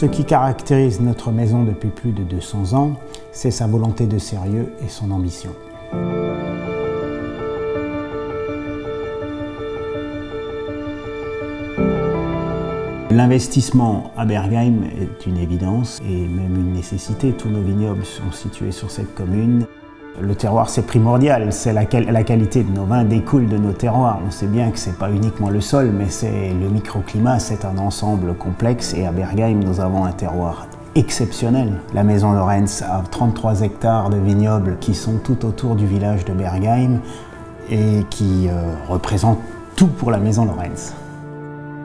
Ce qui caractérise notre maison depuis plus de 200 ans, c'est sa volonté de sérieux et son ambition. L'investissement à Bergheim est une évidence et même une nécessité. Tous nos vignobles sont situés sur cette commune. Le terroir, c'est primordial, la qualité de nos vins découle de nos terroirs. On sait bien que ce n'est pas uniquement le sol, mais c'est le microclimat, c'est un ensemble complexe. Et à Bergheim, nous avons un terroir exceptionnel. La maison Lorenz a 33 hectares de vignobles qui sont tout autour du village de Bergheim et qui représentent tout pour la maison Lorenz.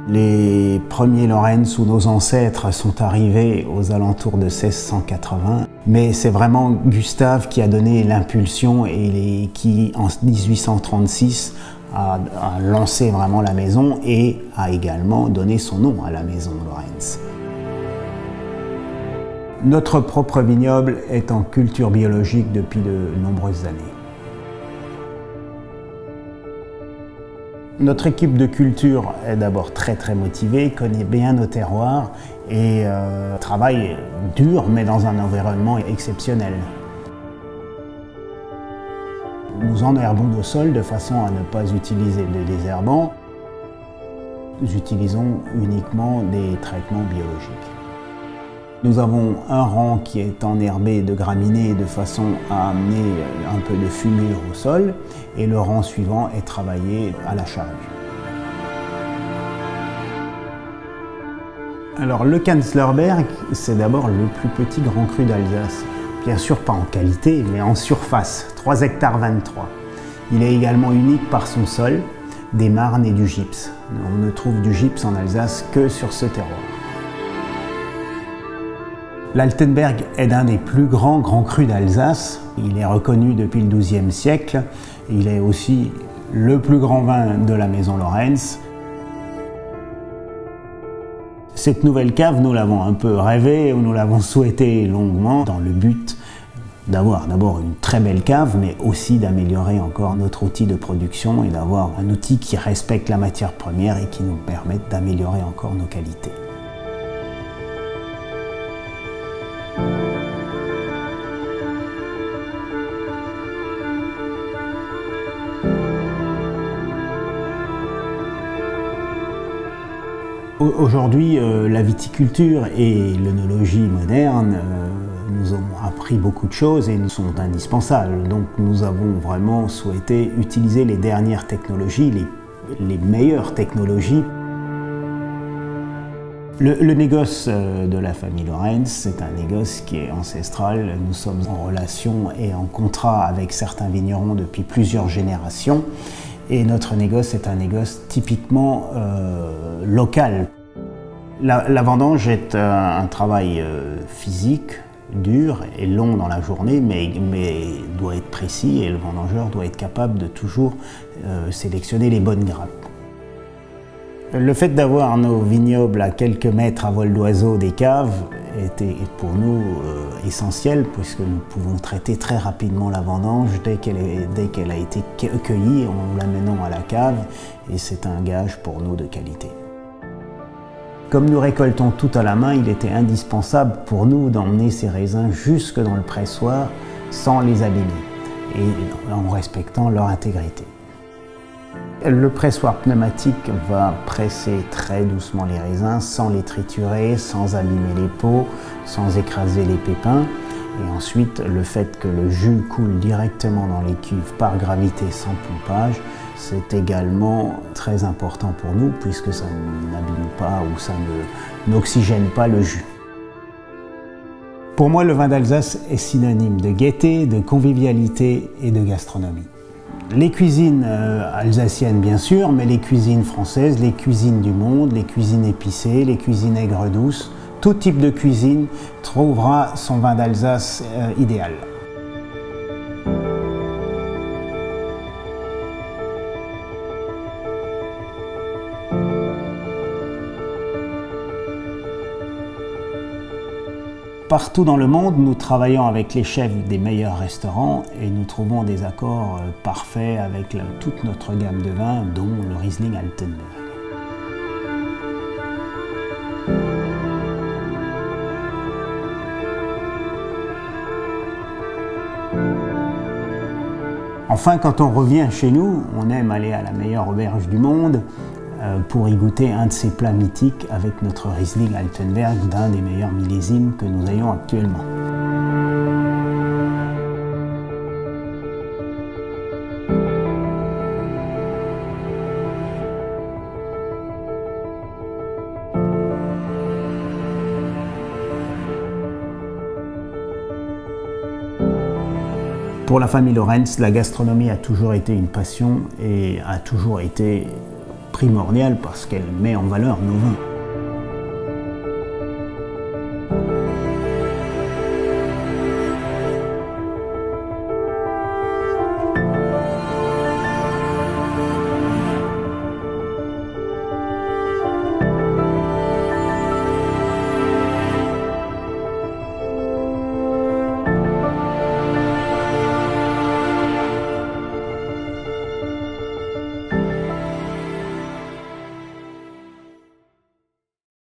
Les premiers Lorenz ou nos ancêtres sont arrivés aux alentours de 1680, mais c'est vraiment Gustave qui a donné l'impulsion et qui, en 1836, a lancé vraiment la maison et a également donné son nom à la maison Lorenz. Notre propre vignoble est en culture biologique depuis de nombreuses années. Notre équipe de culture est d'abord très motivée, connaît bien nos terroirs et travaille dur mais dans un environnement exceptionnel. Nous enherbons nos sols de façon à ne pas utiliser de désherbants. Nous utilisons uniquement des traitements biologiques. Nous avons un rang qui est enherbé de graminées de façon à amener un peu de fumure au sol et le rang suivant est travaillé à la charge. Alors le Kanzlerberg, c'est d'abord le plus petit grand cru d'Alsace. Bien sûr pas en qualité, mais en surface, 3 hectares 23. Il est également unique par son sol, des marnes et du gypse. On ne trouve du gypse en Alsace que sur ce terroir. L'Altenberg est un des plus grands crus d'Alsace. Il est reconnu depuis le XIIe siècle. Il est aussi le plus grand vin de la maison Lorenz. Cette nouvelle cave, nous l'avons un peu rêvée, nous l'avons souhaitée longuement dans le but d'avoir d'abord une très belle cave, mais aussi d'améliorer encore notre outil de production et d'avoir un outil qui respecte la matière première et qui nous permette d'améliorer encore nos qualités. Aujourd'hui, la viticulture et l'œnologie moderne nous ont appris beaucoup de choses et nous sont indispensables. Donc nous avons vraiment souhaité utiliser les dernières technologies, les meilleures technologies. Le négoce de la famille Lorenz, c'est un négoce qui est ancestral. Nous sommes en relation et en contrat avec certains vignerons depuis plusieurs générations. Et notre négoce est un négoce typiquement local. La vendange est un travail physique, dur et long dans la journée, mais doit être précis et le vendangeur doit être capable de toujours sélectionner les bonnes grappes. Le fait d'avoir nos vignobles à quelques mètres à vol d'oiseau des caves était pour nous essentiel puisque nous pouvons traiter très rapidement la vendange dès qu'elle a été cueillie, en l'amenant à la cave et c'est un gage pour nous de qualité. Comme nous récoltons tout à la main, il était indispensable pour nous d'emmener ces raisins jusque dans le pressoir sans les abîmer et en respectant leur intégrité. Le pressoir pneumatique va presser très doucement les raisins sans les triturer, sans abîmer les peaux, sans écraser les pépins. Et ensuite, le fait que le jus coule directement dans les cuves par gravité sans pompage, c'est également très important pour nous puisque ça n'abîme pas ou ça n'oxygène pas le jus. Pour moi, le vin d'Alsace est synonyme de gaieté, de convivialité et de gastronomie. Les cuisines alsaciennes bien sûr, mais les cuisines françaises, les cuisines du monde, les cuisines épicées, les cuisines aigres douces, tout type de cuisine trouvera son vin d'Alsace idéal. Partout dans le monde, nous travaillons avec les chefs des meilleurs restaurants et nous trouvons des accords parfaits avec toute notre gamme de vins, dont le Riesling Altenberg. Enfin, quand on revient chez nous, on aime aller à la meilleure auberge du monde pour y goûter un de ces plats mythiques avec notre Riesling Altenberg d'un des meilleurs millésimes que nous ayons actuellement. Pour la famille Lorenz, la gastronomie a toujours été une passion et a toujours été primordiale parce qu'elle met en valeur nos vins.